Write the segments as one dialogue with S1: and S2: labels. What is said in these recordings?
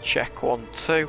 S1: Check 1, 2.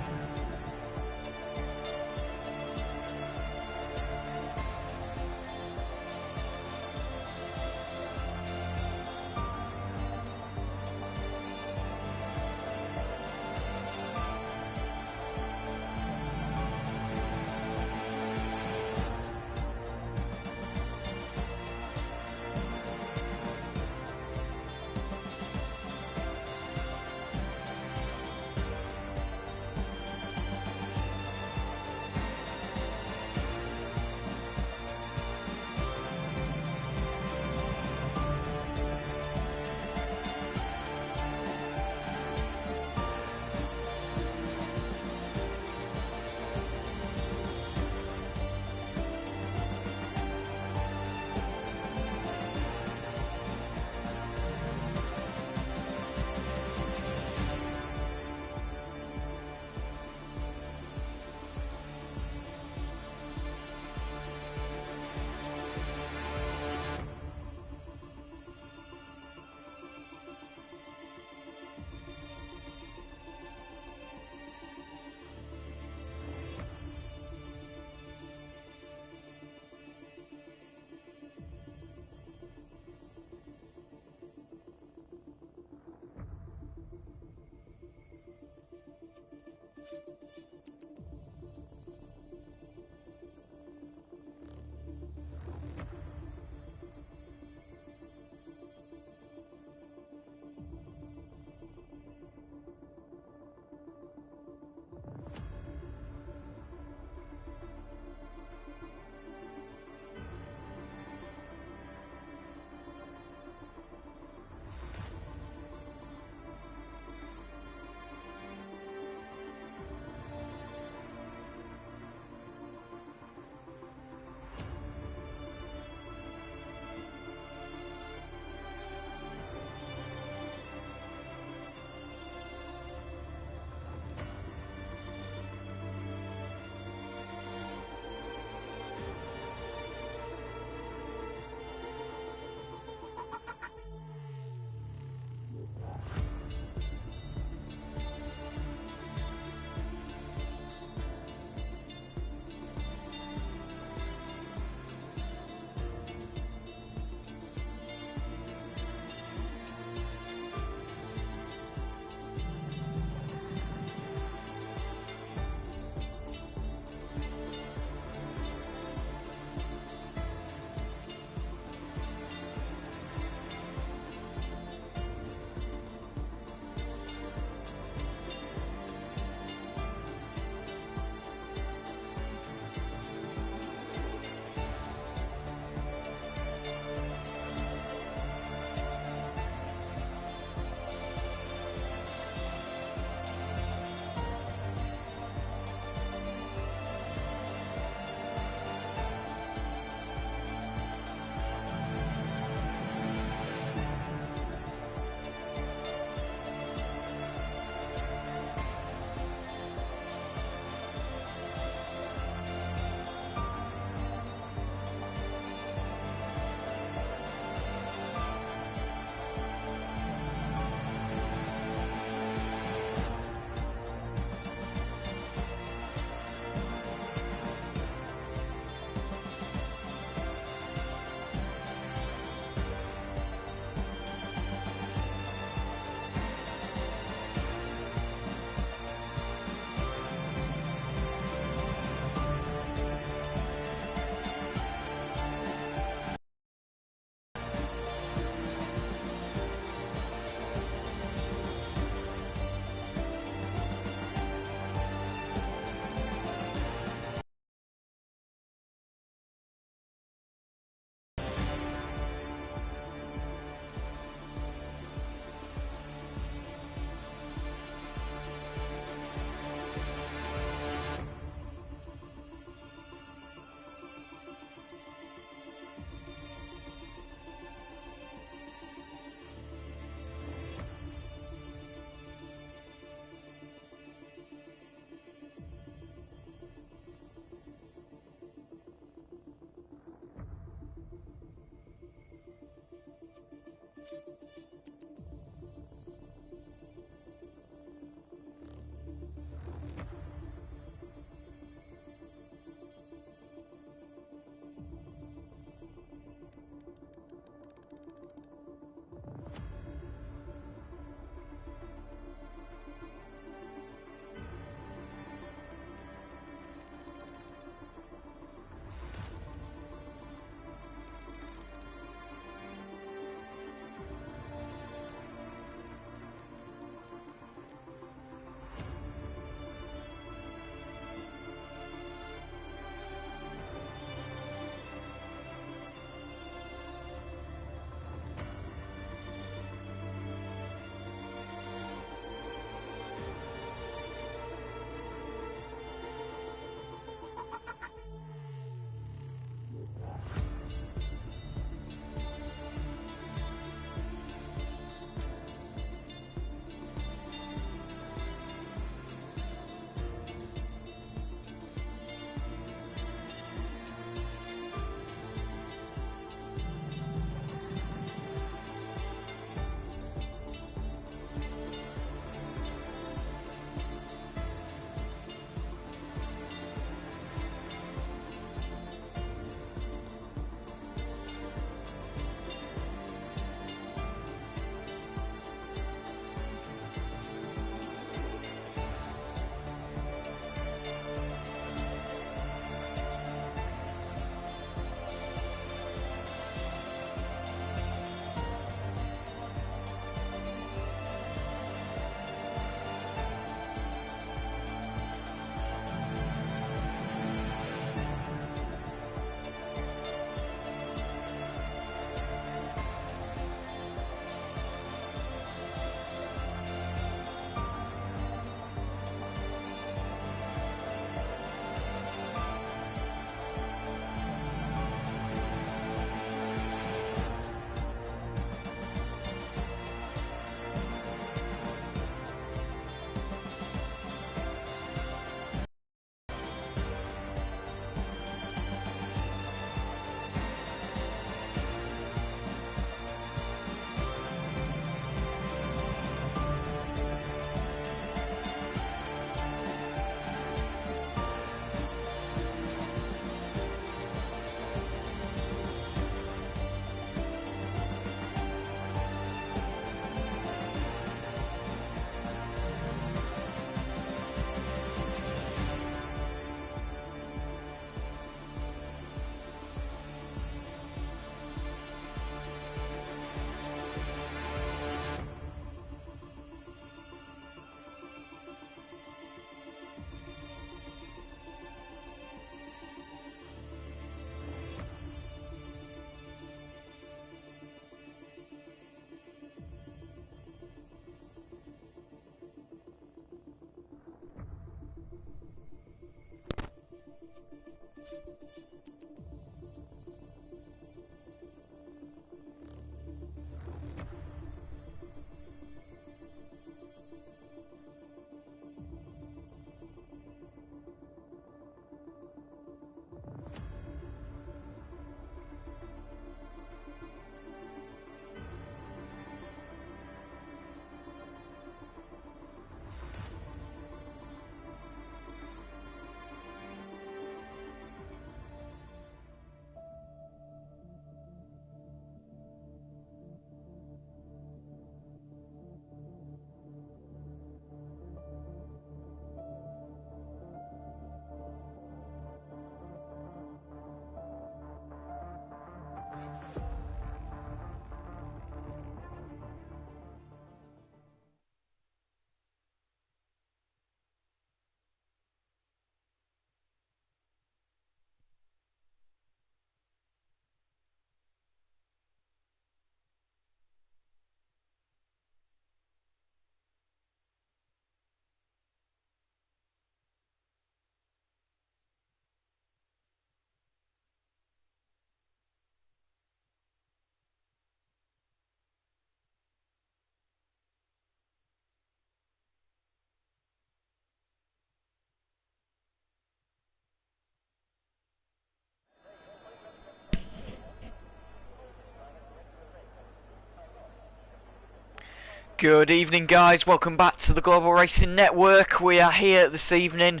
S1: Good evening, guys. Welcome back to the Global Racing Network. We are here this evening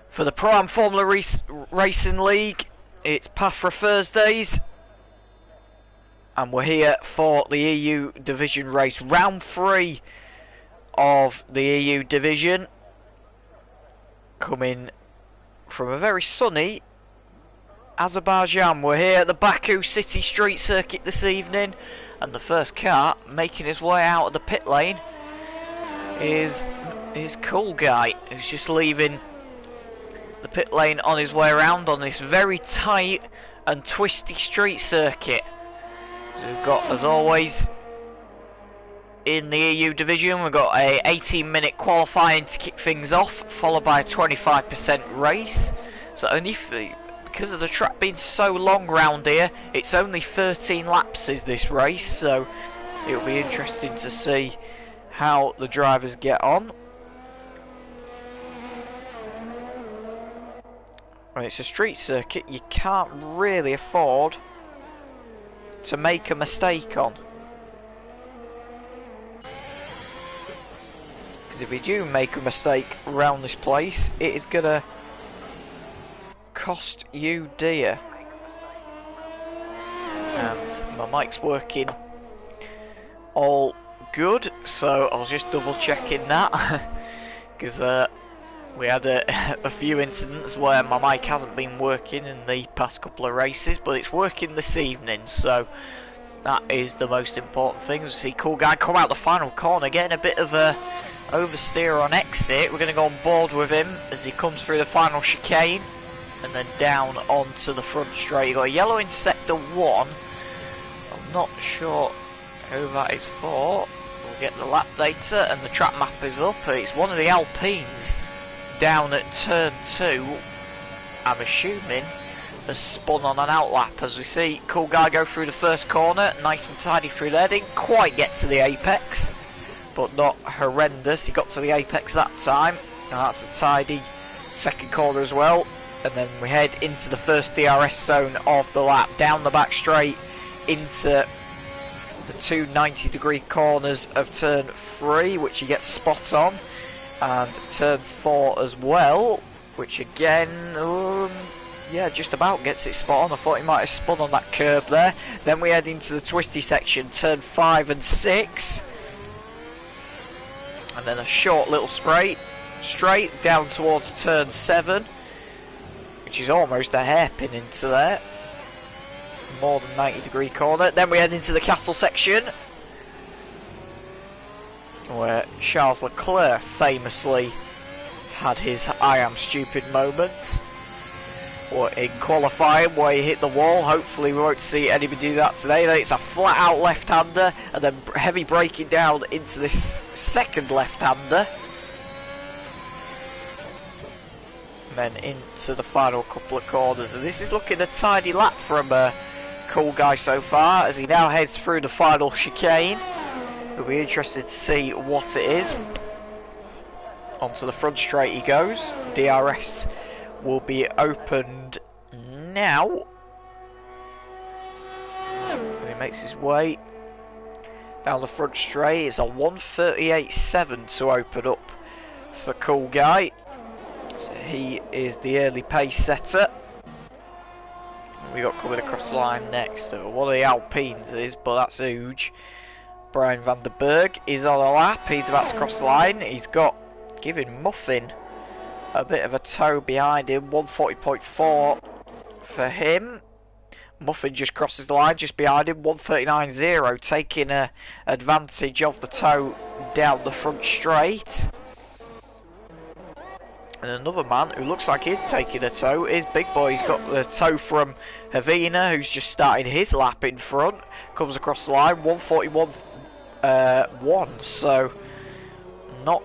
S1: for the Pro-Am Formula Racing League. It's PAFR Thursdays, and we're here for the EU Division race, round 3 of the EU Division, coming from a very sunny Azerbaijan. We're here at the Baku City Street Circuit this evening, and the first car making his way out of the pit lane is Cool Guy, who's just leaving the pit lane on his way around on this very tight and twisty street circuit. So we've got, as always, in the EU division, we've got a 18-minute qualifying to kick things off, followed by a 25% race. So only because of the track being so long round here, it's only 13 laps is this race, so it'll be interesting to see how the drivers get on. When it's a street circuit, you can't really afford to make a mistake on, because if you do make a mistake around this place, it is gonna cost you dear. And my mic's working all good, so I was just double checking that because we had a few incidents where my mic hasn't been working in the past couple of races, but it's working this evening, so that is the most important thing. We see Cool Guy come out the final corner, getting a bit of a oversteer on exit. We're going to go on board with him as he comes through the final chicane and then down onto the front straight. You've got a yellow in sector 1. I'm not sure who that is for. We'll get the lap data, and the track map is up. It's one of the Alpines down at turn 2. I'm assuming has spun on an outlap, as we see Cool Guy go through the first corner, nice and tidy through there. Didn't quite get to the apex, but not horrendous. He got to the apex that time, and that's a tidy second corner as well. And then we head into the first DRS zone of the lap, down the back straight into the two 90-degree corners of turn 3, which he gets spot on, and turn 4 as well, which again, yeah, just about gets it spot on. I thought he might have spun on that curb there. Then we head into the twisty section, turn 5 and 6, and then a short little straight down towards turn 7, which is almost a hairpin into there, more than 90-degree corner. Then we head into the castle section, where Charles Leclerc famously had his I am stupid moment, or in qualifying where he hit the wall. Hopefully we won't see anybody do that today. Then it's a flat out left-hander, and then heavy braking down into this second left-hander. then into the final couple of corners. And this is looking a tidy lap from Cool Guy so far, as he now heads through the final chicane. We'll be interested to see what it is. Onto the front straight he goes. DRS will be opened now. He makes his way down the front straight. It's a 1:38.7 to open up for Cool Guy. So he is the early pace setter. We got coming across the line next. So one of the Alpines is, but that's huge. Brian van der Berg is on a lap. He's about to cross the line. He's got giving Muffin a bit of a tow behind him. 1:40.4 for him. Muffin just crosses the line just behind him. 1:39.0, taking advantage of the tow down the front straight. And another man who looks like he's taking a tow is Big Boy. He's got the tow from Havina, who's just starting his lap in front. Comes across the line. 1:41.1, so not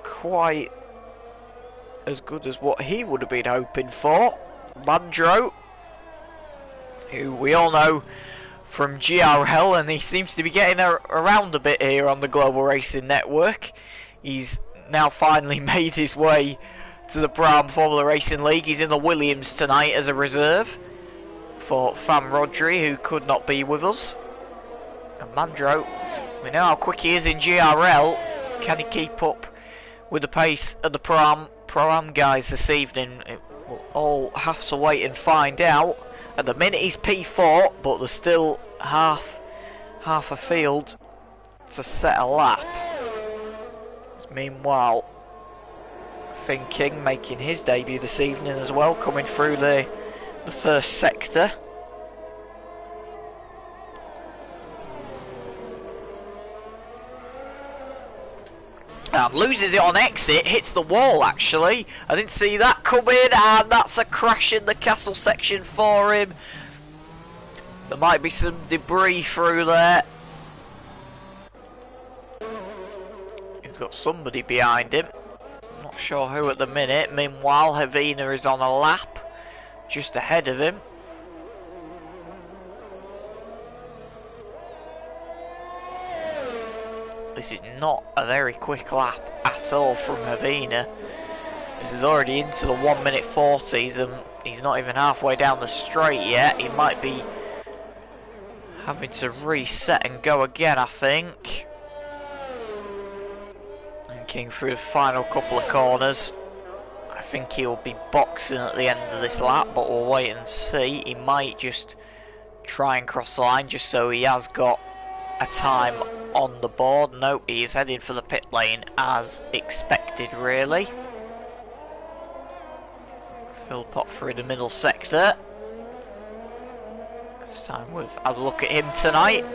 S1: quite as good as what he would have been hoping for. Mandro, who we all know from GRL, and he seems to be getting around a bit here on the Global Racing Network. He's now finally made his way to the Pro-Am Formula Racing League. He's in the Williams tonight as a reserve for Fam Rodri, who could not be with us. And Mandro, we know how quick he is in GRL. Can he keep up with the pace of the Pro-Am guys this evening? We'll all have to wait and find out. At the minute he's P4, but there's still half a field to set a lap. Meanwhile, Finn King making his debut this evening as well, coming through the first sector. Loses it on exit, hits the wall actually. I didn't see that coming, and that's a crash in the castle section for him. There might be some debris through there. He's got somebody behind him. Not sure who at the minute. Meanwhile, Havina is on a lap just ahead of him. This is not a very quick lap at all from Havina. This is already into the 1:40s and he's not even halfway down the straight yet. He might be having to reset and go again, I think. And King through the final couple of corners. I think he'll be boxing at the end of this lap, but we'll wait and see. He might just try and cross the line just so he has got a time on the board. Nope, he is heading for the pit lane as expected, really. Philpott through the middle sector. This time we've had a look at him tonight.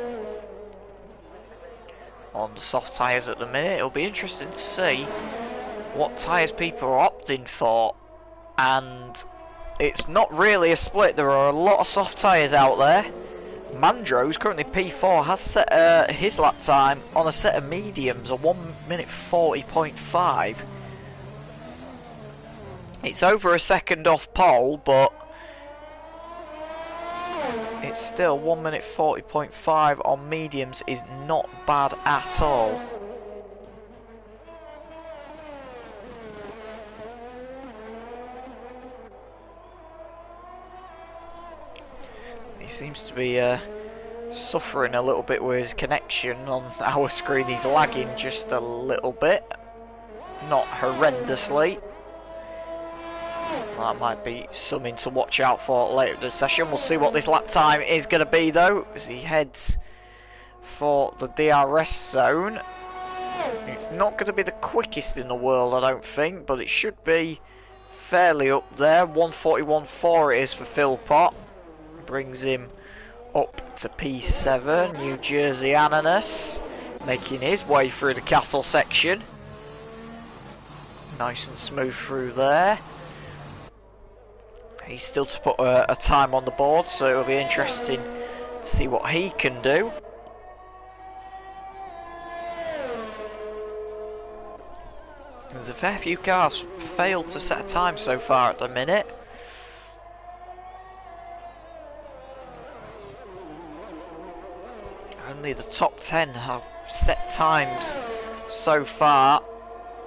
S1: On the soft tyres at the minute. It'll be interesting to see what tyres people are opting for. And it's not really a split. There are a lot of soft tyres out there. Mandro, who's currently P4, has set his lap time on a set of mediums, a 1:40.5. It's over a second off pole, but it's still 1:40.5 on mediums is not bad at all. He seems to be suffering a little bit with his connection. On our screen he's lagging just a little bit, not horrendously. That might be something to watch out for later in the session. We'll see what this lap time is going to be though, as he heads for the DRS zone. It's not going to be the quickest in the world, I don't think, but it should be fairly up there. 1:41.4 it is for Philpott. Brings him up to P7. New Jersey Ananas making his way through the castle section. Nice and smooth through there. He's still to put a time on the board, so it'll be interesting to see what he can do. There's a fair few cars failed to set a time so far at the minute. Only the top 10 have set times so far.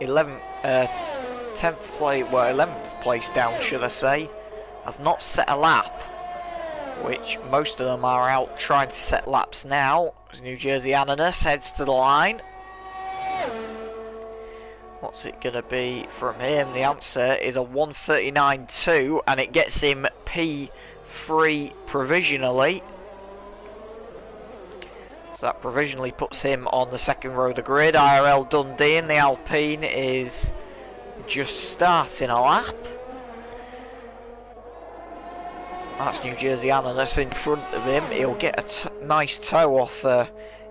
S1: 10th place, well 11th place down should I say, have not set a lap, which most of them are out trying to set laps now. As New Jersey Ananas heads to the line. What's it going to be from him? The answer is a 1:39.2 and it gets him P3 provisionally. So that provisionally puts him on the second row of the grid. IRL Dundee in the Alpine is just starting a lap. That's New Jersey Ananas in front of him. He'll get a nice tow off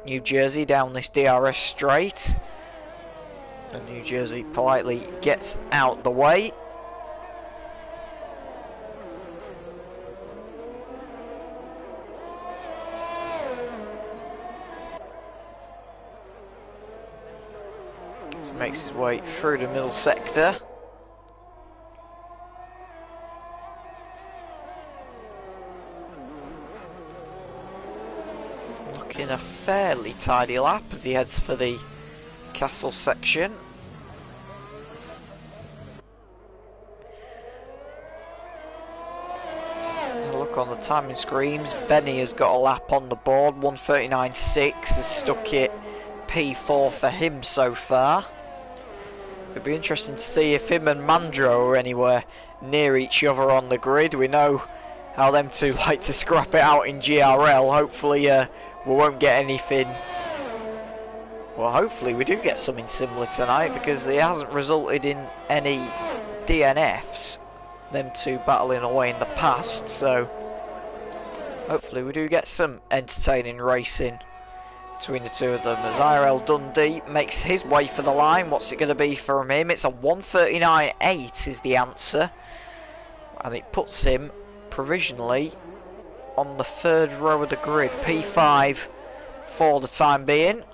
S1: New Jersey down this DRS straight. And New Jersey politely gets out the way. So makes his way through the middle sector. Looking a fairly tidy lap as he heads for the castle section. And look on the timing screens, Benny has got a lap on the board, 1:39.6, has stuck it P4 for him so far. It'd be interesting to see if him and Mandro are anywhere near each other on the grid. We know how them two like to scrap it out in GRL. Hopefully we won't get anything. Well, hopefully we do get something similar tonight, because it hasn't resulted in any DNFs, them two battling away in the past, so hopefully we do get some entertaining racing between the two of them. As IRL Dundee makes his way for the line. What's it going to be from him? It's a 1:39.8 is the answer, and it puts him provisionally on the third row of the grid, P5 for the time being.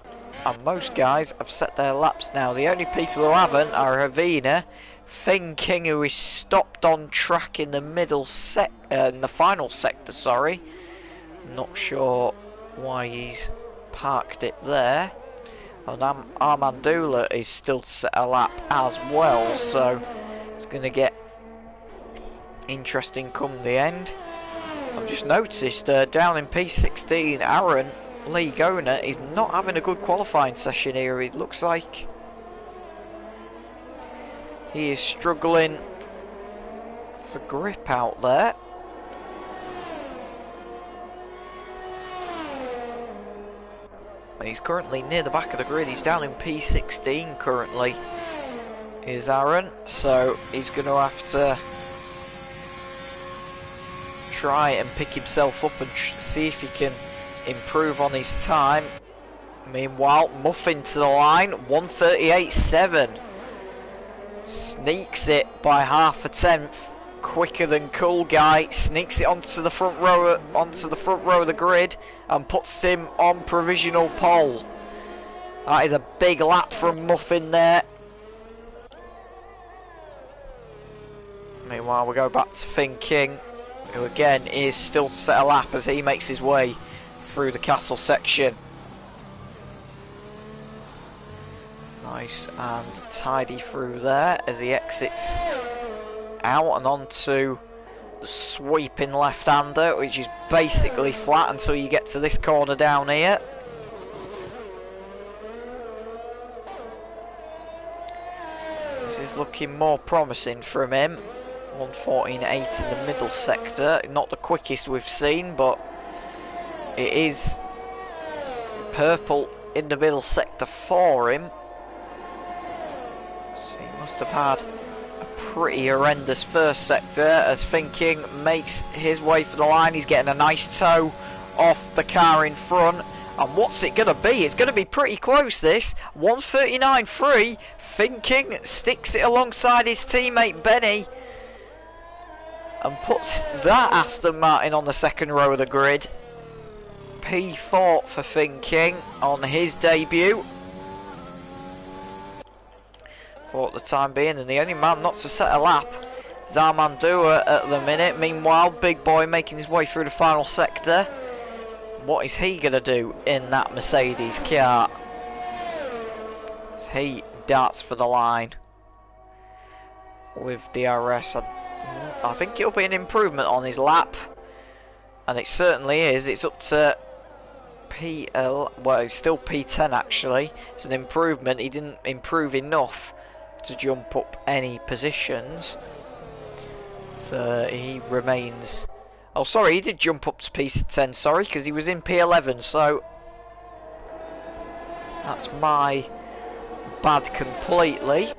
S1: And most guys have set their laps now. The only people who haven't are Havina, Finn King, who is stopped on track in the middle in the final sector, sorry. Not sure why he's parked it there. And Armandula is still to set a lap as well, so it's going to get interesting come the end. I've just noticed down in P16, Aaron Lee Gona is not having a good qualifying session here. It looks like he is struggling for grip out there. And he's currently near the back of the grid. He's down in P16 currently, is Aaron, so he's going to have to try and pick himself up and see if he can improve on his time. Meanwhile, Muffin to the line, 1:38.7. Sneaks it by half a tenth, quicker than Cool Guy. Sneaks it onto the front row of the grid and puts him on provisional pole. That is a big lap from Muffin there. Meanwhile, we go back to Finn King, who again is still to set a lap as he makes his way through the castle section. Nice and tidy through there as he exits out and onto the sweeping left-hander, which is basically flat until you get to this corner down here. This is looking more promising from him. 1:14.8 in the middle sector. Not the quickest we've seen, but it is purple in the middle sector for him. So he must have had a pretty horrendous first sector as Finn King makes his way for the line. He's getting a nice tow off the car in front. And what's it going to be? It's going to be pretty close, this. 1:39.3. Finn King sticks it alongside his teammate Benny and puts that Aston Martin on the second row of the grid. P4 for Finn King on his debut. for the time being, and the only man not to set a lap is Armandua at the minute. Meanwhile, Big Boy making his way through the final sector. What is he going to do in that Mercedes car? As he darts for the line with DRS. I think it'll be an improvement on his lap, and it certainly is. It's up to PL, well, it's still P10 actually. It's an improvement. He didn't improve enough to jump up any positions, so he remains. Oh, sorry, he did jump up to P10, sorry, because he was in P11, so that's my bad completely.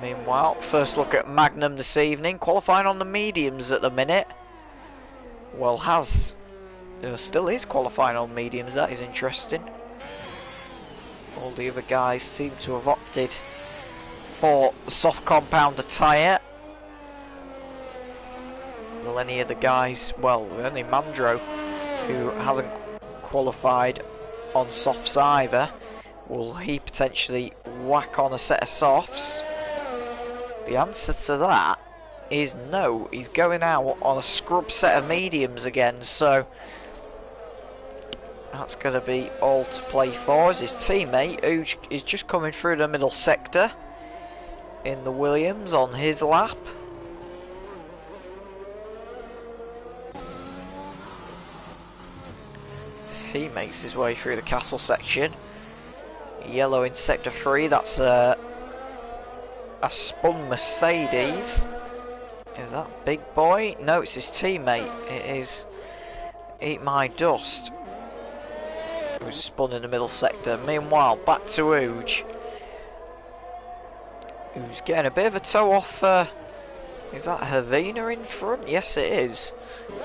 S1: Meanwhile, first look at Magnum this evening, qualifying on the mediums at the minute. Well, still is qualifying on mediums, that is interesting. All the other guys seem to have opted for the soft compounder tyre. Will any of the guys, well, only Mandro, who hasn't qualified on softs either, will he potentially whack on a set of softs? The answer to that is no. He's going out on a scrub set of mediums again, so that's going to be all to play for. As his teammate, who is just coming through the middle sector in the Williams on his lap. He makes his way through the castle section. Yellow in sector 3, that's a spun Mercedes. Is that Big Boy? No, it's his teammate. It is Eat My Dust, who's spun in the middle sector. Meanwhile, back to Ooge, who's getting a bit of a toe off. Is that Havina in front? Yes, it is.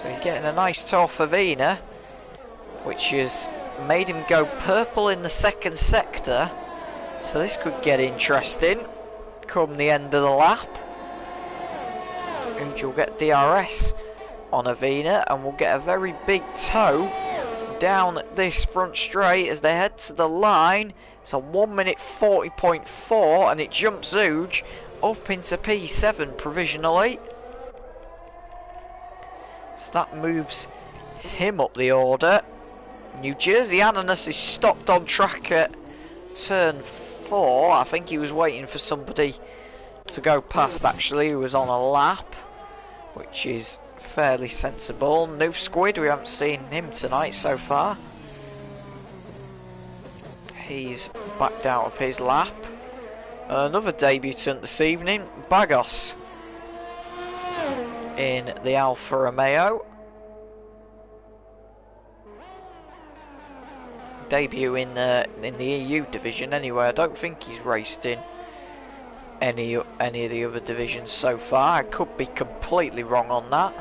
S1: So he's getting a nice toe off Havina, which has made him go purple in the second sector. So this could get interesting come the end of the lap. Ooge will get DRS on Havina, and we'll get a very big toe down this front straight as they head to the line. It's a 1 minute 40.4, and it jumps Ooge up into P7 provisionally. So that moves him up the order. New Jersey Ananas is stopped on track at turn 4. I think he was waiting for somebody to go past actually who was on a lap, which is fairly sensible. Noof Squid, we haven't seen him tonight so far. He's backed out of his lap. Another debutant this evening, Bagos in the Alfa Romeo. Debut in the EU division anyway. I don't think he's raced in any of the other divisions so far. I could be completely wrong on that,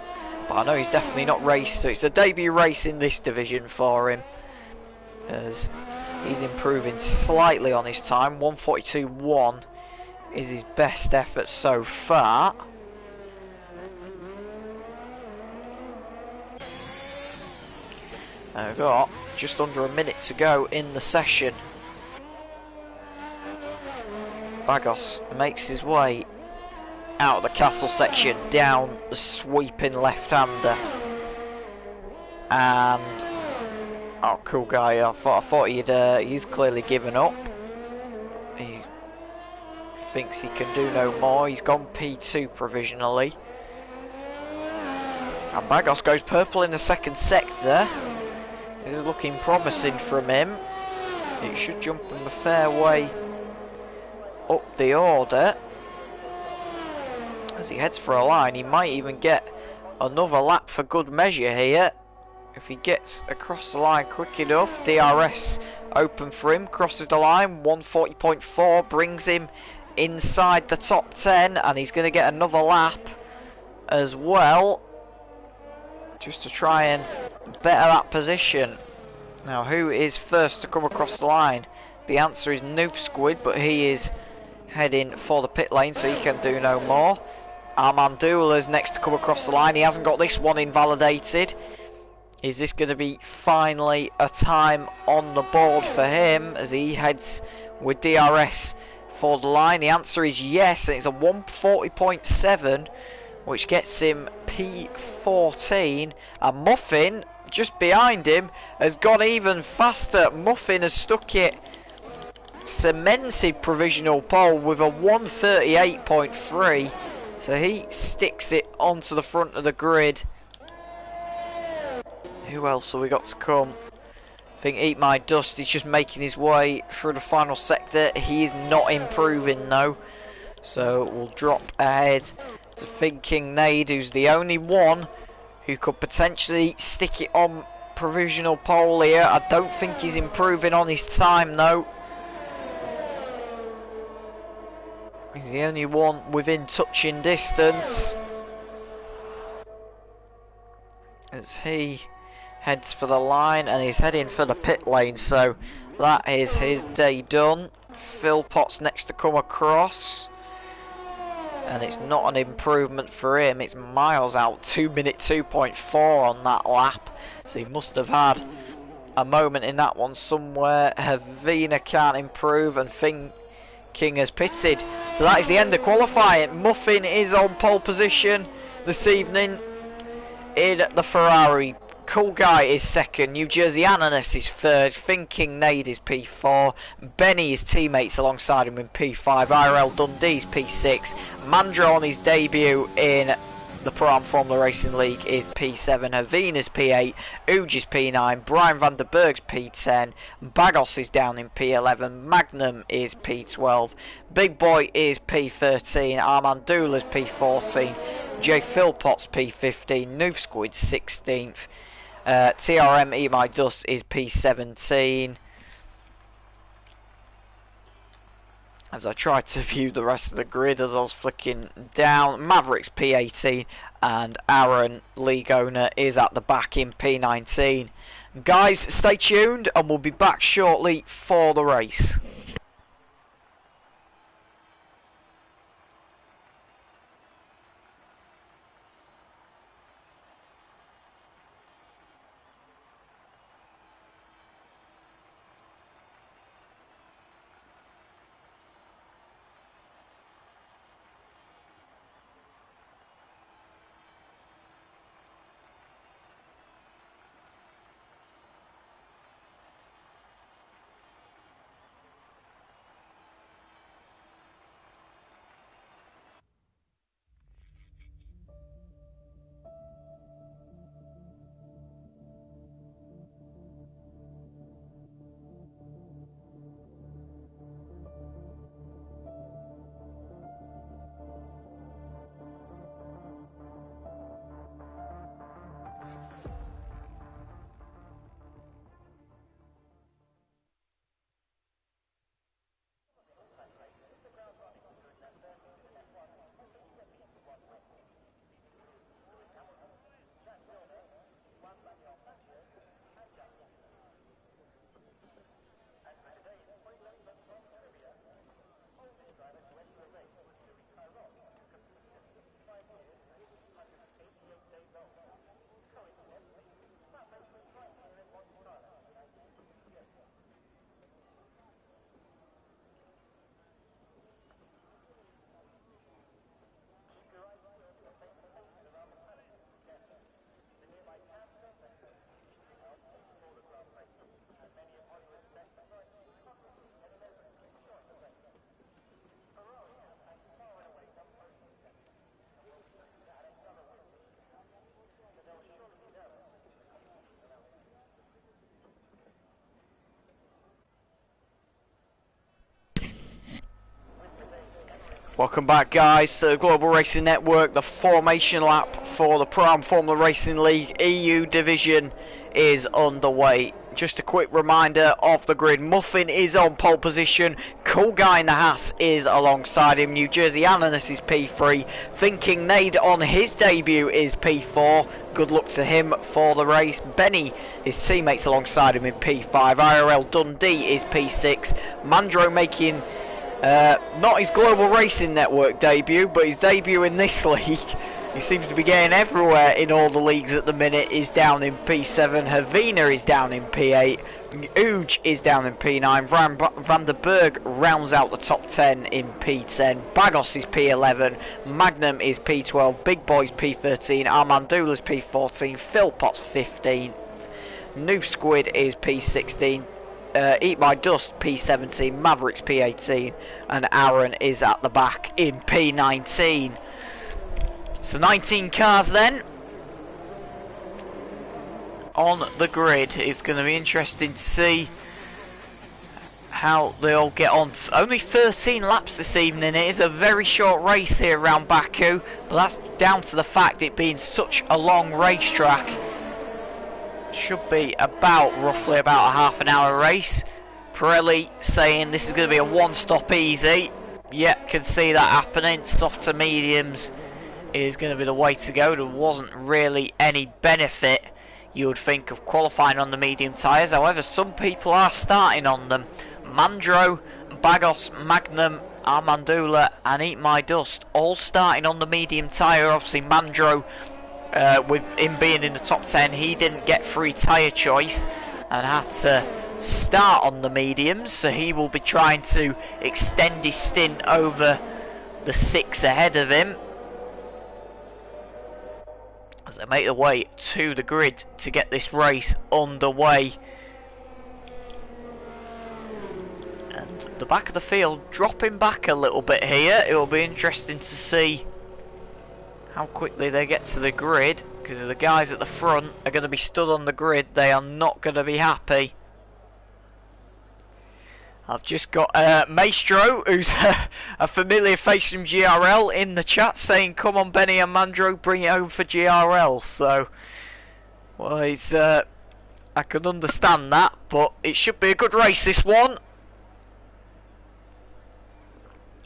S1: but I know he's definitely not raced, so it's a debut race in this division for him, as he's improving slightly on his time. 1:42.1 is his best effort so far. And we've got just under a minute to go in the session. Bagos makes his way out of the castle section, down the sweeping left-hander, and oh, cool guy. I thought he's clearly given up. He thinks he can do no more. He's gone P2 provisionally, and Bagos goes purple in the second sector. This is looking promising from him. It should jump him a fair way up the order. As he heads for a line, he might even get another lap for good measure here. If he gets across the line quick enough. DRS open for him, crosses the line. 1:40.4 brings him inside the top 10, and he's going to get another lap as well, just to try and better that position. Now, who is first to come across the line? The answer is Noof Squid, but he is heading for the pit lane, so he can do no more. Armandula is next to come across the line. He hasn't got this one invalidated. Is this going to be finally a time on the board for him as he heads with DRS for the line? The answer is yes, and it's a 140.7, which gets him P14. And Muffin, just behind him, has gone even faster. Muffin has stuck it, cemented provisional pole with a 138.3. So he sticks it onto the front of the grid. Who else have we got to come? I think Eat My Dust is just making his way through the final sector. He is not improving though. So we'll drop ahead to Thinking Nade, who's the only one who could potentially stick it on provisional pole here. I don't think he's improving on his time though. He's the only one within touching distance as he heads for the line, and he's heading for the pit lane, so that is his day done. Philpott's next to come across, and it's not an improvement for him. It's miles out, 2-minute 2.4 on that lap, so he must have had a moment in that one somewhere. Havina can't improve, and King has pitted. So that is the end of qualifying. Muffin is on pole position this evening in the Ferrari. Cool Guy is second. New Jersey Ananas is third. Thinking Nade is P4. Benny is teammates alongside him in P5. IRL Dundee's P6. Mandro on his debut in the Pro-Am Formula Racing League is P7. Havina's P8. Uj is P9. Brian van der Berg's P10. Bagos is down in P11. Magnum is P12. Big Boy is P13. Armandula's P14. J Philpott's P15. Noof Squid's 16th. TRM Eat My Dust is P17. As I try to view the rest of the grid as I was flicking down, Maverick's P18 and Aaron, league owner, is at the back in P19. Guys, stay tuned and we'll be back shortly for the race. Welcome back, guys, to the Global Racing Network. The formation lap for the Pro-Am Formula Racing League EU division is underway. Just a quick reminder of the grid. Muffin is on pole position. Cool Guy in the Haas is alongside him. New Jersey Ananas is P3. Thinking Nade on his debut is P4. Good luck to him for the race. Benny, his teammates alongside him in P5. IRL Dundee is P6. Mandro making not his Global Racing Network debut, but his debut in this league He seems to be getting everywhere in all the leagues at the minute. Is down in P7. Havina is down in P8. Uj is down in P9. Van der Berg rounds out the top 10 in P10. Bagos is P11. Magnum is P12. Big Boy's P13. Armandula's P14. Philpot's 15. Noof Squid is P16. Eat My Dust P17. Mavericks P18. And Aaron is at the back in P19. So 19 cars then on the grid. It's going to be interesting to see how they all get on. Only 13 laps this evening. It is a very short race here around Baku, but that's down to the fact it being such a long racetrack. Should be roughly about a half an hour race. Pirelli saying this is going to be a one-stop easy. Yep, can see that happening. Soft to mediums is going to be the way to go. There wasn't really any benefit, you would think, of qualifying on the medium tyres. However, some people are starting on them. Mandro, Bagos, Magnum, Armandula and Eat My Dust all starting on the medium tyre. Obviously Mandro, with him being in the top 10, he didn't get free tyre choice and had to start on the mediums, so he will be trying to extend his stint over the 6 ahead of him as they make their way to the grid to get this race underway. And the back of the field dropping back a little bit here. It will be interesting to see how quickly they get to the grid, because the guys at the front are going to be stood on the grid. They are not going to be happy. I've just got Maestro, who's a familiar face from GRL, in the chat saying, "Come on, Benny and Mandro, bring it home for GRL." So, well, I can understand that, but it should be a good race, this one.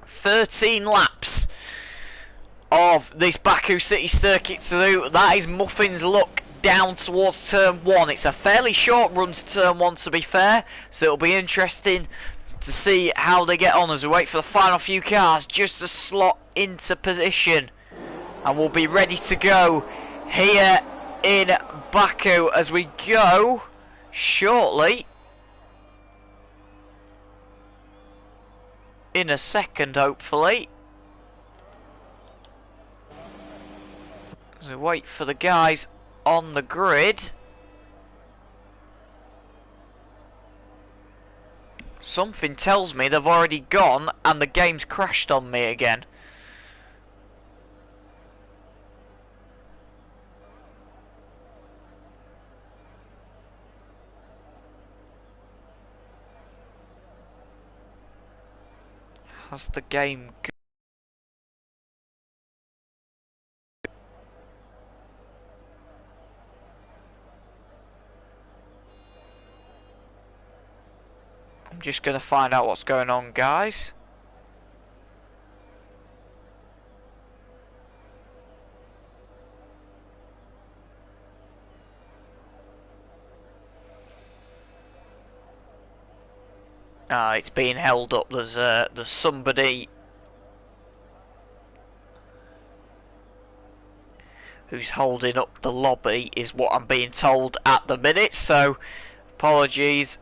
S1: 13 laps of this Baku City Circuit to do. That is Muffin's luck down towards turn 1. It's a fairly short run to turn 1, to be fair, so it'll be interesting to see how they get on as we wait for the final few cars just to slot into position, and we'll be ready to go here in Baku as we go shortly in a second, hopefully, as we wait for the guys on the grid. Something tells me they've already gone and the game's crashed on me again. Has the game I'm just going to find out what's going on, guys. It's being held up. There's somebody who's holding up the lobby, is what I'm being told at the minute, so apologies.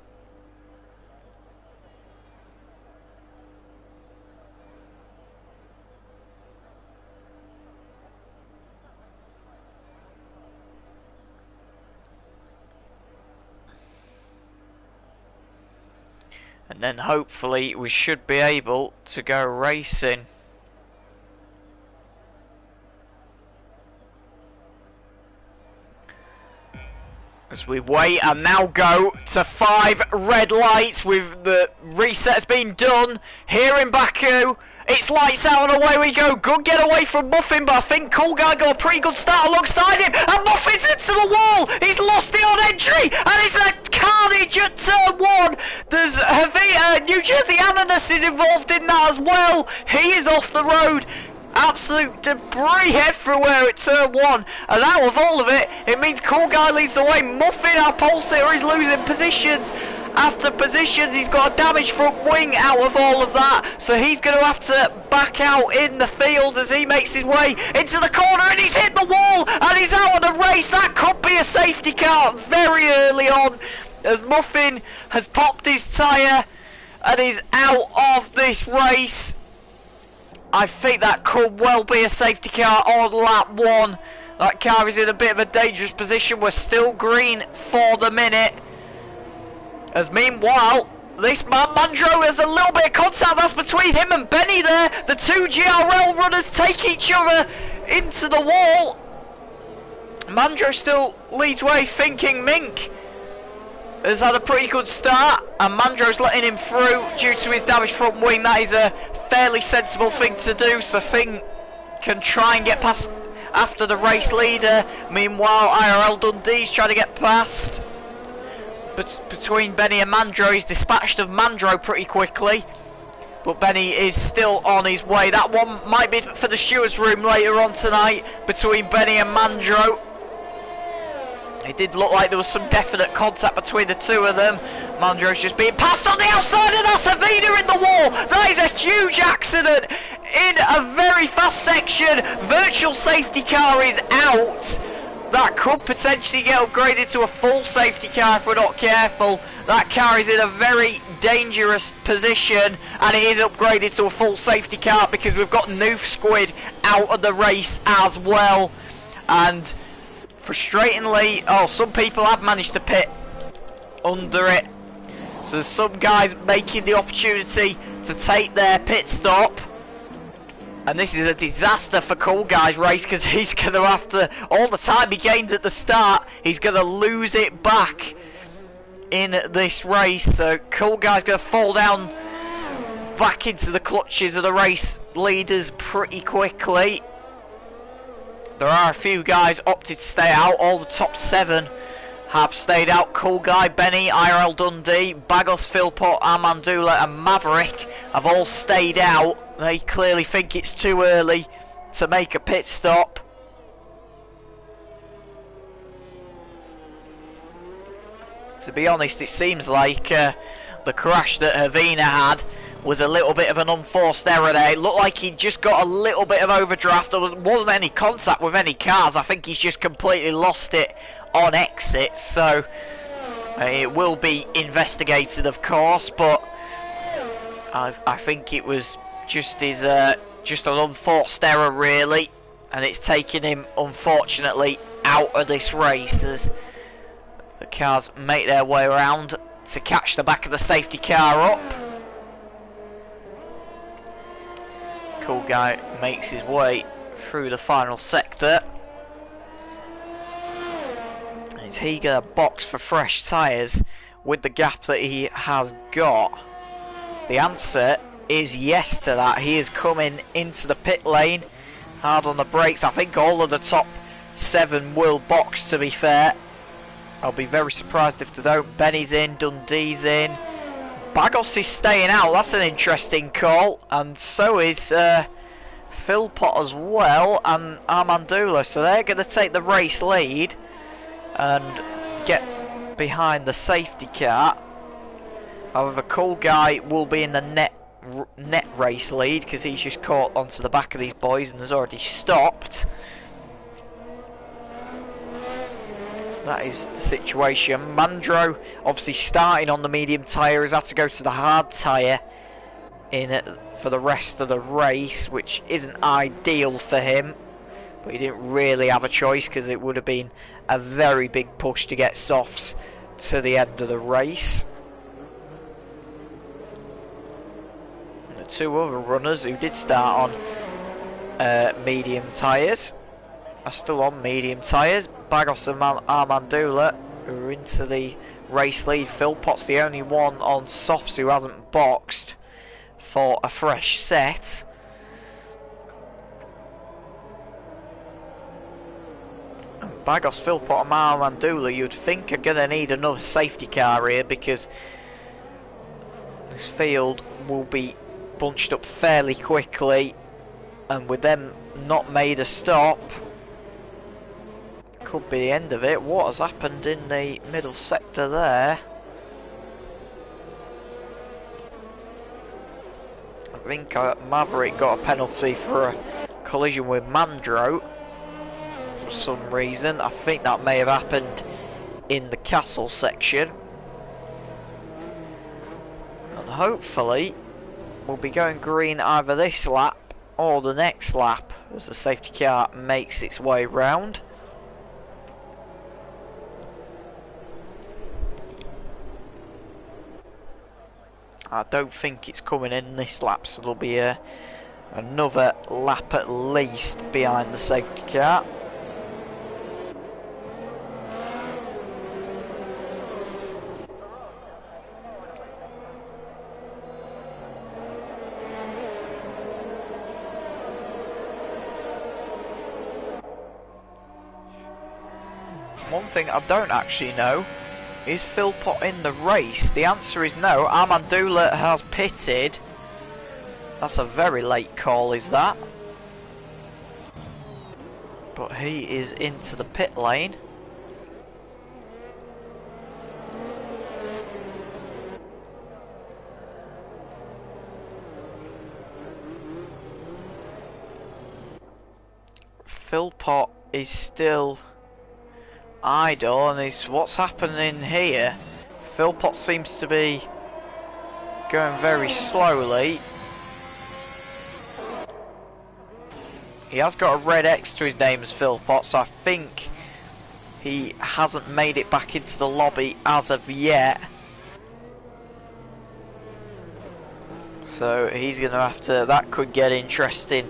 S1: And then hopefully we should be able to go racing. As we wait and now go to 5 red lights with the resets being done here in Baku. It's lights out and away we go. Good get away from Muffin, but I think Cool Guy got a pretty good start alongside him. And Muffin's into the wall. He's lost it on entry. And it's a carnage at turn 1. There's New Jersey Ananas is involved in that as well. He is off the road. Absolute debris everywhere at turn 1. And out of all of it, it means Cool Guy leads the way. Muffin, our pole sitter, is losing positions. after positions. He's got a damaged front wing out of all of that, so he's going to have to back out in the field as he makes his way into the corner, and he's hit the wall and he's out of the race. That could be a safety car very early on, as Muffin has popped his tyre and is out of this race. I think that could well be a safety car on lap 1. That car is in a bit of a dangerous position. We're still green for the minute. As meanwhile, this man Mandro has a little bit of contact. That's between him and Benny there. The two GRL runners take each other into the wall. Mandro still leads way, thinking Mink has had a pretty good start, and Mandro's letting him through due to his damaged front wing. That is a fairly sensible thing to do, so Fink can try and get past after the race leader. Meanwhile, IRL Dundee's trying to get past. But between Benny and Mandro, he's dispatched of Mandro pretty quickly, but Benny is still on his way. That one might be for the stewards room later on tonight, between Benny and Mandro. It did look like there was some definite contact between the two of them. Mandro's just being passed on the outside, and that's Avina in the wall. That is a huge accident in a very fast section. Virtual safety car is out. That could potentially get upgraded to a full safety car if we're not careful. That car is in a very dangerous position, and it is upgraded to a full safety car because we've got Noof Squid out of the race as well. And frustratingly, some people have managed to pit under it. So there's some guys making the opportunity to take their pit stop. And this is a disaster for Cool Guy's race, because he's going to have to, all the time he gained at the start, he's going to lose it back in this race. So Cool Guy's going to fall down back into the clutches of the race leaders pretty quickly. There are a few guys opted to stay out. All the top 7 have stayed out. Cool Guy, Benny, IRL Dundee, Bagos, Philpott, Armandula and Maverick have all stayed out. They clearly think it's too early to make a pit stop. To be honest, it seems like the crash that Havina had was a little bit of an unforced error there. It looked like he'd just got a little bit of overdraft. There wasn't any contact with any cars. I think he's just completely lost it on exit. So it will be investigated, of course, but I think it was just an unforced error really, and it's taken him unfortunately out of this race as the cars make their way around to catch the back of the safety car up. Cool Guy makes his way through the final sector. Is he going to box for fresh tyres with the gap that he has got? The answer is yes to that. He is coming into the pit lane, hard on the brakes. I think all of the top 7 will box, to be fair. I'll be very surprised if they don't. Benny's in, Dundee's in. Bagos is staying out. That's an interesting call. And so is Philpott as well, and Armandula. So they're going to take the race lead and get behind the safety car. However, Cool Guy will be in the net race lead because he's just caught onto the back of these boys and has already stopped. So that is the situation. Mandro, obviously starting on the medium tyre, has had to go to the hard tyre for the rest of the race, which isn't ideal for him, but he didn't really have a choice because it would have been a very big push to get softs to the end of the race. And the 2 other runners who did start on medium tyres are still on medium tyres. Bagos and Armandula who are into the race lead. Philpott's the only one on softs who hasn't boxed for a fresh set. And Bagos, Philpott and Armandula, you'd think are going to need another safety car here because this field will be bunched up fairly quickly, and with them not made a stop, could be the end of it. What has happened in the middle sector there? think Maverick got a penalty for a collision with Mandro for some reason. I think that may have happened in the castle section. And hopefully we'll be going green either this lap or the next lap as the safety car makes its way round. I don't think it's coming in this lap, so there'll be another lap at least behind the safety car. One thing I don't actually know, is Philpott in the race? The answer is no. Amandula has pitted. That's a very late call, is that? But he is into the pit lane. Philpott is still idle, and is what's happening here. Philpott seems to be going very slowly. He has got a red X to his name as Philpott, so I think he hasn't made it back into the lobby as of yet. So he's going to have to, that could get interesting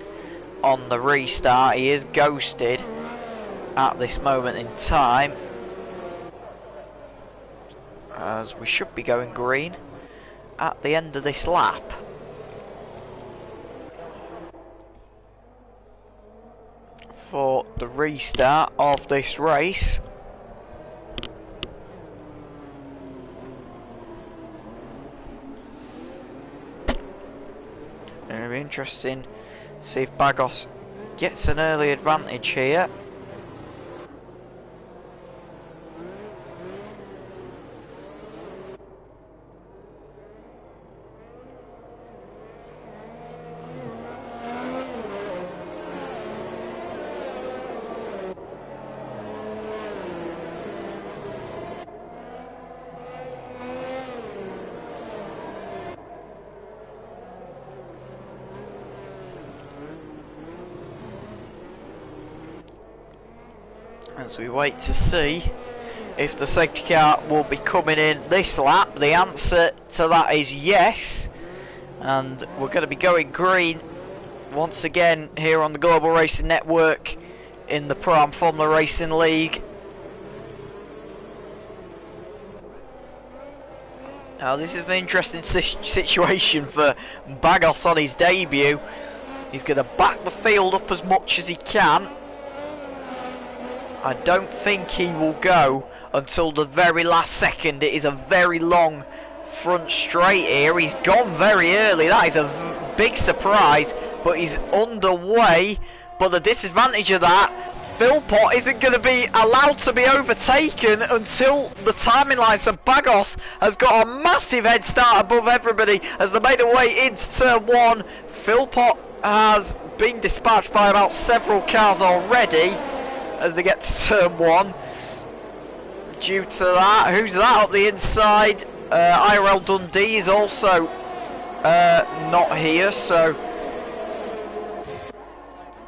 S1: on the restart. He is ghosted at this moment in time, as we should be going green at the end of this lap. For the restart of this race. It'll be interesting to see if Bagos gets an early advantage here. As we wait to see if the safety car will be coming in this lap, the answer to that is yes. And we're going to be going green once again here on the Global Racing Network in the Pro Am Formula Racing League. Now this is an interesting situation for Bagos on his debut. He's going to back the field up as much as he can. I don't think he will go until the very last second. It is a very long front straight here. He's gone very early. That is a big surprise, but he's underway. But the disadvantage of that, Philpott isn't going to be allowed to be overtaken until the timing line. So Bagos has got a massive head start above everybody as they made their way into turn one. Philpott has been dispatched by about several cars already as they get to turn one. Due to that, who's that up the inside? IRL Dundee is also not here, so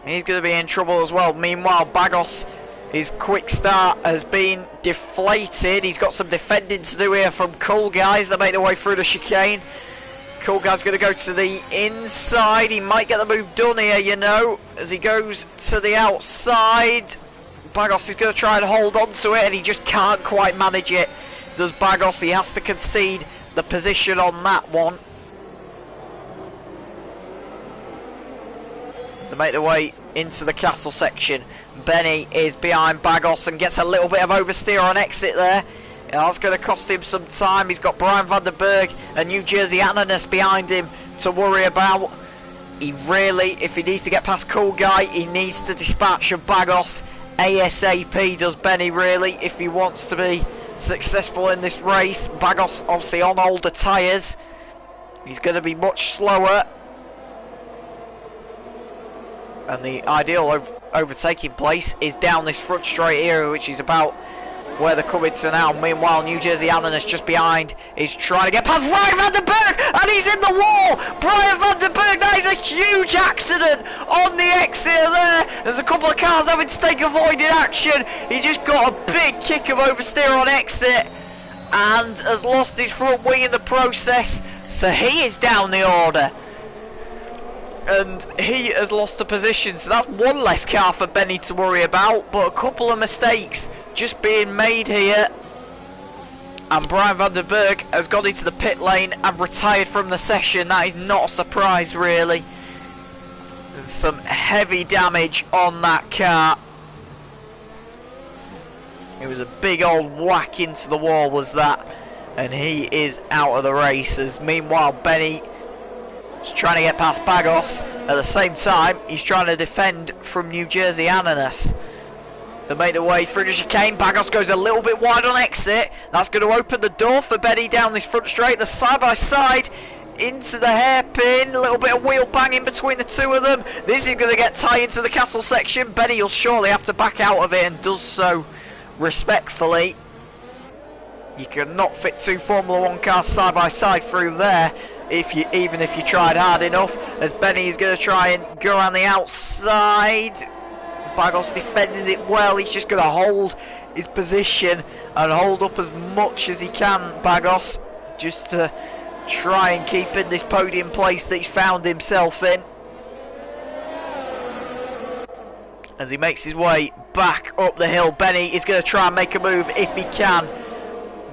S1: he's going to be in trouble as well. Meanwhile, Bagos, his quick start has been deflated. He's got some defending to do here from Cool Guys. They make their way through the chicane. Cool Guy's going to go to the inside. He might get the move done here, you know, as he goes to the outside. Bagos is going to try and hold on to it, and he just can't quite manage it. Does Bagos? He has to concede the position on that one. They make their way into the castle section. Benny is behind Bagos and gets a little bit of oversteer on exit there. That's going to cost him some time. He's got Brian van der Berg and New Jersey Ananas behind him to worry about. He really, if he needs to get past Cool Guy, he needs to dispatch of Bagos ASAP, does Benny really, if he wants to be successful in this race. Bagos obviously on older tyres. He's going to be much slower. And the ideal overtaking place is down this front straight here, which is about where they're coming to now. Meanwhile, New Jersey Ananas just behind is trying to get past Brian van der Berg, and he's in the wall. Brian van der Berg, that is a huge accident on the exit there. There's a couple of cars having to take avoided action. He just got a big kick of oversteer on exit and has lost his front wing in the process, so he is down the order. And he has lost a position, so that's one less car for Benny to worry about. But a couple of mistakes just being made here, and Brian van der Berg has gone into the pit lane and retired from the session. That is not a surprise, really. There's some heavy damage on that car. It was a big old whack into the wall, was that, and he is out of the races. Meanwhile, Benny is trying to get past Bagos. At the same time, he's trying to defend from New Jersey Ananas. They made their way through the chicane. Bagos goes a little bit wide on exit. That's going to open the door for Benny down this front straight. The side by side into the hairpin. A little bit of wheel banging between the two of them. This is going to get tied into the castle section. Benny will surely have to back out of it, and does so respectfully. You cannot fit two Formula 1 cars side by side through there, even if you tried hard enough, as Benny is going to try and go around the outside. Bagos defends it well. He's just going to hold his position and hold up as much as he can, Bagos, just to try and keep in this podium place that he's found himself in. As he makes his way back up the hill, Benny is going to try and make a move if he can.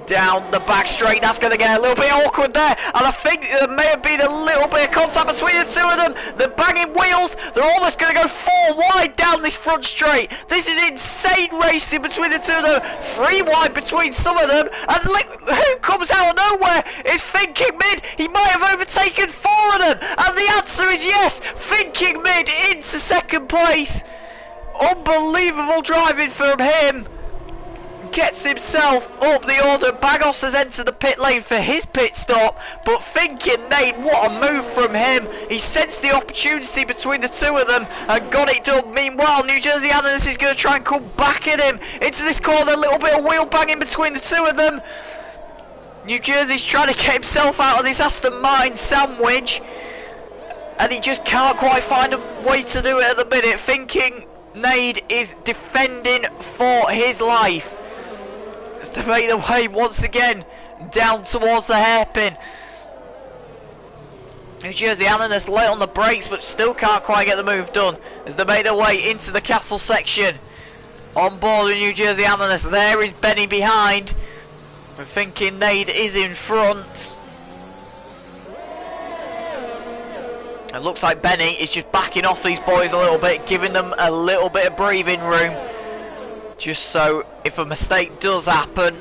S1: Down the back straight, that's going to get a little bit awkward there, and I think there may have been a little bit of contact between the two of them. They're banging wheels, they're almost going to go 4 wide down this front straight. This is insane racing between the two of them, 3 wide between some of them, and look who comes out of nowhere. It's Finn King Mid. He might have overtaken 4 of them, and the answer is yes. Finn King Mid into second place. Unbelievable driving from him. Gets himself up the order. Bagos has entered the pit lane for his pit stop, but thinking Nate, what a move from him. He sensed the opportunity between the two of them and got it done. Meanwhile, New Jersey Ananas is going to try and come back at him into this corner. A little bit of wheel banging between the two of them. New Jersey's trying to get himself out of this Aston Martin sandwich, and he just can't quite find a way to do it at the minute. Thinking Nade is defending for his life. To make the way once again down towards the hairpin. New Jersey Ananas late on the brakes, but still can't quite get the move done as they made their way into the castle section. On board with New Jersey Ananas, there is Benny behind. We're thinking Nade is in front. It looks like Benny is just backing off these boys a little bit, giving them a little bit of breathing room. Just so if a mistake does happen,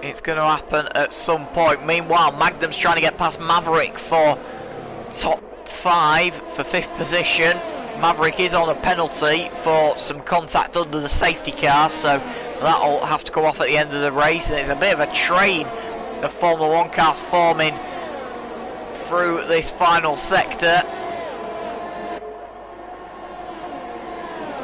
S1: it's going to happen at some point. Meanwhile, Magnum's trying to get past Maverick for top 5 for 5th position. Maverick is on a penalty for some contact under the safety car, so that'll have to come off at the end of the race. And it's a bit of a train of Formula 1 cars forming through this final sector.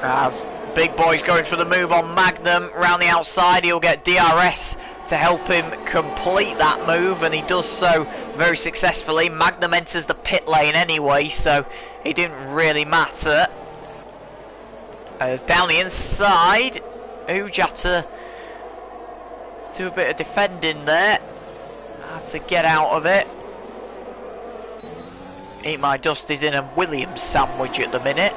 S1: As Big Boy's going for the move on Magnum around the outside. He'll get DRS to help him complete that move, and he does so very successfully. Magnum enters the pit lane anyway, so it didn't really matter. As down the inside, Uj had to do a bit of defending there. Had to get out of it. Eat My Dust is in a Williams sandwich at the minute.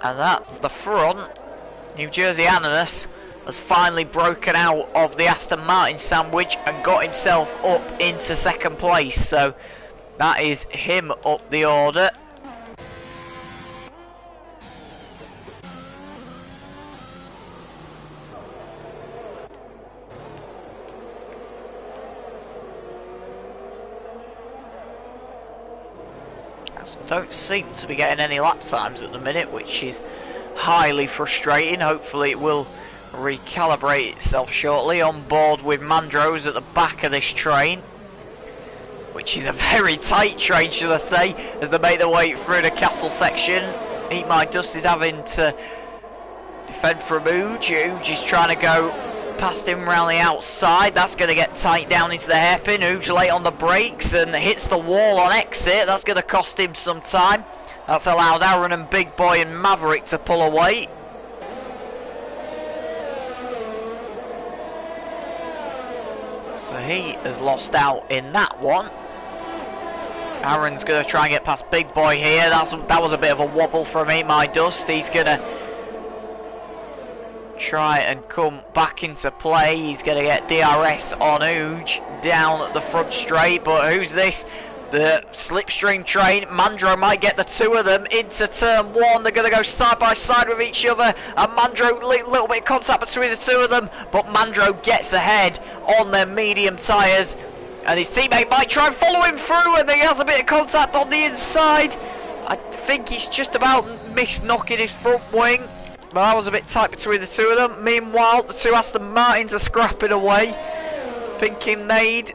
S1: And at the front, New Jersey Ananas has finally broken out of the Aston Martin sandwich and got himself up into second place. So that is him up the order. Don't seem to be getting any lap times at the minute, which is highly frustrating. Hopefully it will recalibrate itself shortly. On board with Mandros at the back of this train, which is a very tight train, should I say, as they make their way through the castle section. Eat My Dust is having to defend from Ooge. Ooge is trying to go past him around the outside. That's going to get tight down into the hairpin. Ooge late on the brakes and hits the wall on exit. That's going to cost him some time. That's allowed Aaron and Big Boy and Maverick to pull away. So he has lost out in that one. Aaron's going to try and get past Big Boy here. That was a bit of a wobble from Eat My Dust. He's going to try and come back into play. He's going to get DRS on Ooge down at the front straight. But who's this? The slipstream train. Mandro might get the two of them into turn one. They're going to go side by side with each other. And Mandro, little bit of contact between the two of them. But Mandro gets ahead on their medium tyres. And his teammate might try and follow him through. And he has a bit of contact on the inside. I think he's just about missed knocking his front wing. But that was a bit tight between the two of them. Meanwhile, the two Aston Martins are scrapping away. Thinking they'd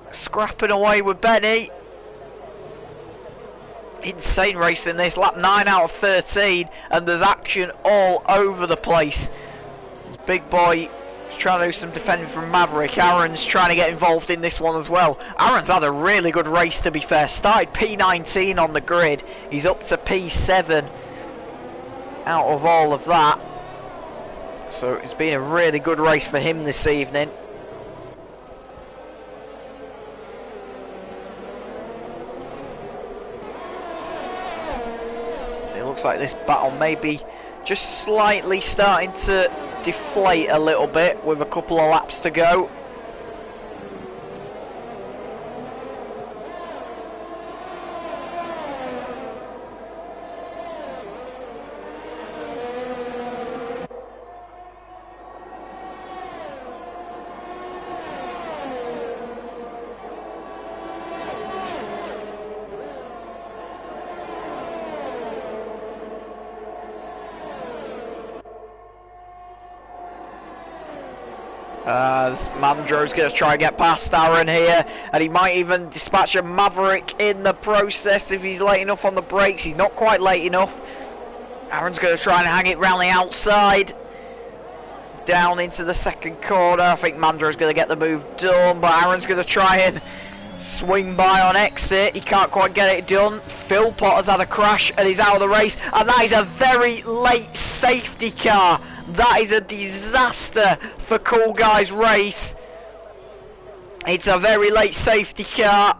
S1: scrapping away with Benny. Insane racing this, lap 9 out of 13, and there's action all over the place. Big Boy is trying to do some defending from Maverick. Aaron's trying to get involved in this one as well. Aaron's had a really good race, to be fair. Started P19 on the grid. He's up to P7 out of all of that. So it's been a really good race for him this evening. Looks like this battle may be just slightly starting to deflate a little bit with a couple of laps to go. As Mandro's going to try and get past Aaron here, and he might even dispatch a Maverick in the process if he's late enough on the brakes. He's not quite late enough. Aaron's going to try and hang it round the outside down into the second corner. I think Mandro's going to get the move done, but Aaron's going to try and swing by on exit. He can't quite get it done. Phil Potter's had a crash and he's out of the race, and that is a very late safety car. That is a disaster for Cool Guy's race. It's a very late safety car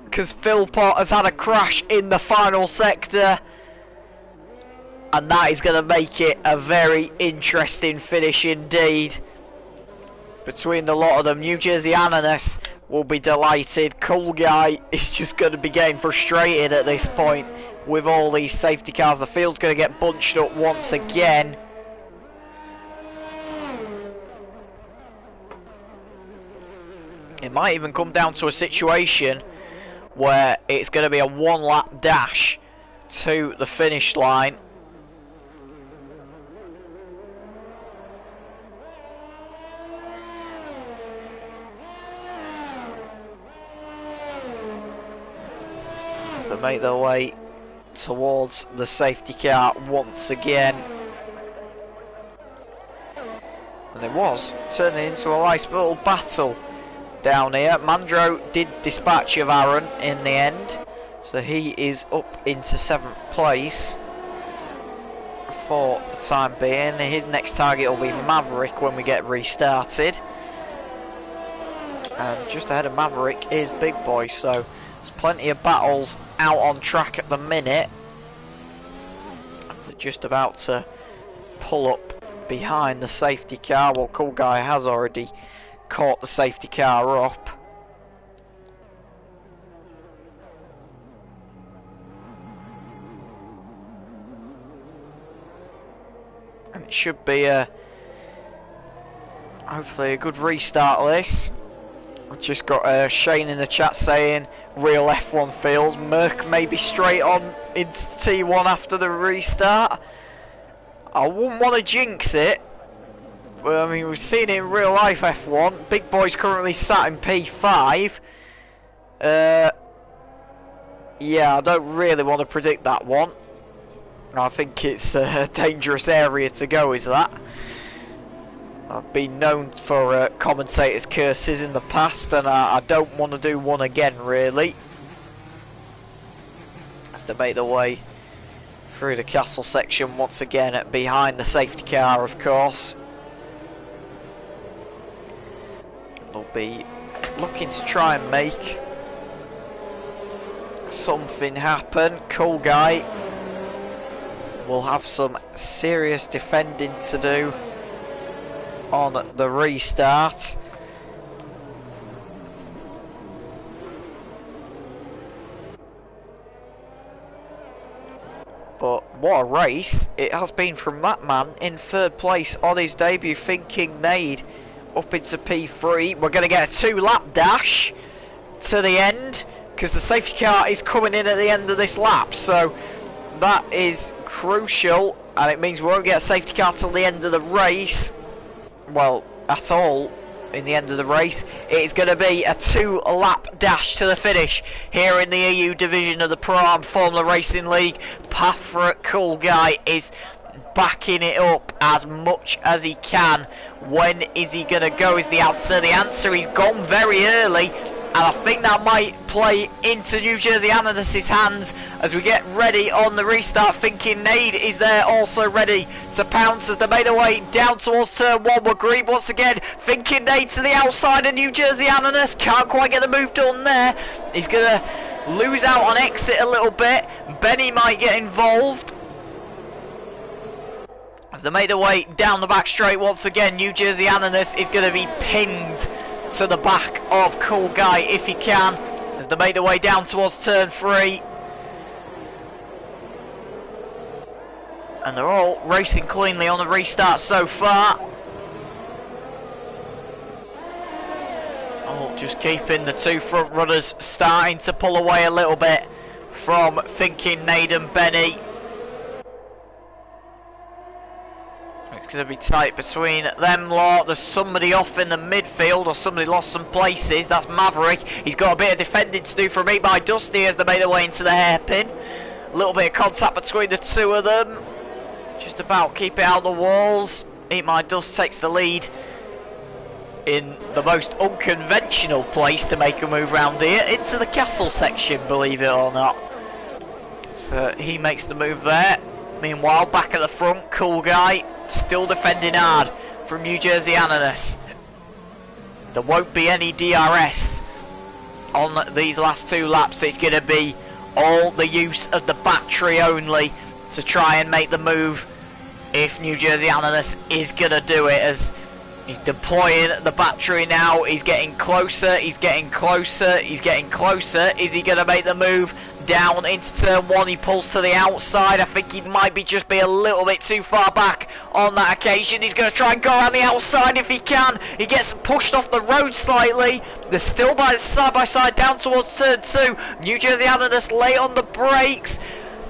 S1: because Phil Potter's had a crash in the final sector, and that is going to make it a very interesting finish indeed between the lot of them. New Jersey Ananas will be delighted. Cool Guy is just going to be getting frustrated at this point with all these safety cars. The field's going to get bunched up once again. It might even come down to a situation where it's going to be a one-lap dash to the finish line. As they make their way towards the safety car once again. And it was turning into a nice little battle down here. Mandro did dispatch of Aaron in the end, so he is up into 7th place for the time being. His next target will be Maverick when we get restarted, and just ahead of Maverick is Big Boy. So there's plenty of battles out on track at the minute. They're just about to pull up behind the safety car. Well, Cool Guy has already caught the safety car up. And it should be hopefully a good restart of this. I've just got Shane in the chat saying real F1 feels. Merc may be straight on into T1 after the restart. I wouldn't want to jinx it. Well, I mean, we've seen it in real life F1. Big Boy's currently sat in P5. Yeah, I don't really want to predict that one. I think it's a dangerous area to go, is that? I've been known for commentators' curses in the past, and I don't want to do one again, really. Let's debate the way through the castle section once again, behind the safety car, of course. They'll be looking to try and make something happen. Cool Guy will have some serious defending to do on the restart. But what a race it has been from that man in third place on his debut, Thinking Nade, up into P3. We're going to get a 2-lap dash to the end, because the safety car is coming in at the end of this lap, so that is crucial, and it means we won't get a safety car till the end of the race. Well, at all in the end of the race. It's going to be a 2-lap dash to the finish here in the EU division of the Pro-Am Formula Racing League. PAFR Cool Guy is backing it up as much as he can. When is he going to go is the answer. The answer, he's gone very early, and I think that might play into New Jersey Anonymous' hands as we get ready on the restart. Thinking Nade is there also ready to pounce as they made their way down towards turn 1. We're green once again. Thinking Nade to the outside of New Jersey Anonymous. Can't quite get the move done there. He's going to lose out on exit a little bit. Benny might get involved as they make their way down the back straight once again. New Jersey Anonymous is going to be pinned to the back of Cool Guy if he can, as they make their way down towards turn 3. And they're all racing cleanly on the restart so far. Oh, just keeping the two front runners starting to pull away a little bit from Thinking Nade and Benny. It's going to be tight between them lot. There's somebody off in the midfield, or somebody lost some places. That's Maverick. He's got a bit of defending to do from Eat My Dusty as they made their way into the hairpin. A little bit of contact between the two of them. Just about keep it out the walls. Eat My Dust takes the lead in the most unconventional place to make a move round here, into the castle section, believe it or not. So he makes the move there. Meanwhile, back at the front, Cool Guy still defending hard from New Jersey Ananas. There won't be any DRS on these last 2 laps. It's going to be all the use of the battery only to try and make the move if New Jersey Ananas is going to do it, as he's deploying the battery now. He's getting closer, he's getting closer, he's getting closer. Is he going to make the move down into turn 1? He pulls to the outside. I think he might be a little bit too far back on that occasion. He's going to try and go around the outside if he can. He gets pushed off the road slightly. They're still side by side down towards turn 2. New Jersey Ananas late on the brakes.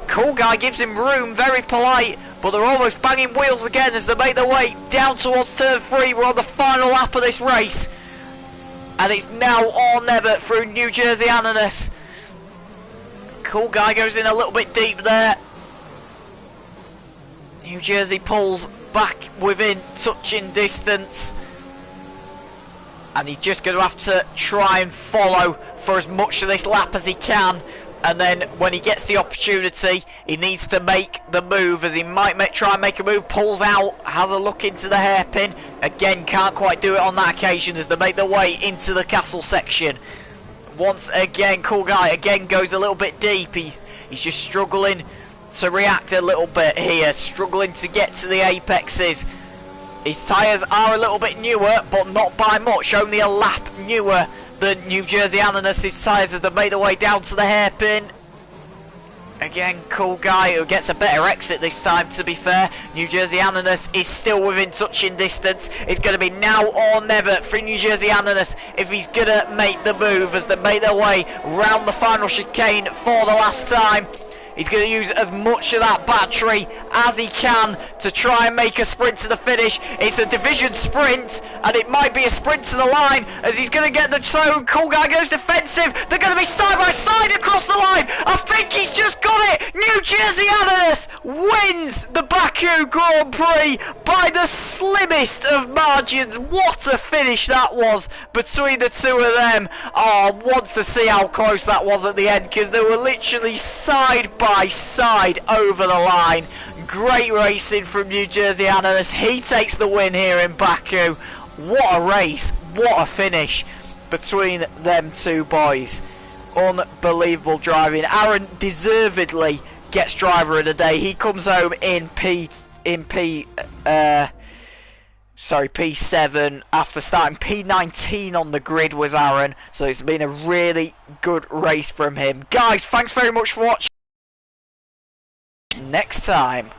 S1: Cool Guy gives him room, very polite, but they're almost banging wheels again as they make their way down towards turn 3. We're on the final lap of this race, and it's now or never through New Jersey Ananas. Cool Guy goes in a little bit deep there. New Jersey pulls back within touching distance, and he's just going to have to try and follow for as much of this lap as he can, and then when he gets the opportunity he needs to make the move, as he might try and make a move. Pulls out, has a look into the hairpin, again can't quite do it on that occasion as they make their way into the castle section. Once again, Cool Guy again goes a little bit deep. He's just struggling to react a little bit here, struggling to get to the apexes. His tyres are a little bit newer, but not by much, only a lap newer than New Jersey Ananas' tyres as they made their way down to the hairpin. Again, Cool Guy, who gets a better exit this time, to be fair. New Jersey Ananas is still within touching distance. It's going to be now or never for New Jersey Ananas if he's going to make the move as they make their way round the final chicane for the last time. He's going to use as much of that battery as he can to try and make a sprint to the finish. It's a division sprint, and it might be a sprint to the line as he's going to get the zone. Cool guy goes defensive. They're going to be side by side across the line. I think he's just got it. New Jersey Ananas wins the Baku Grand Prix by the slimmest of margins. What a finish that was between the two of them. Oh, I want to see how close that was at the end, because they were literally side by side over the line. Great racing from New Jersey Ananas. He takes the win here in Baku. What a race, what a finish between them two boys. Unbelievable driving. Aaron deservedly gets driver of the day. He comes home in P7 after starting P19 on the grid was Aaron. So it's been a really good race from him. Guys, thanks very much for watching. Next time.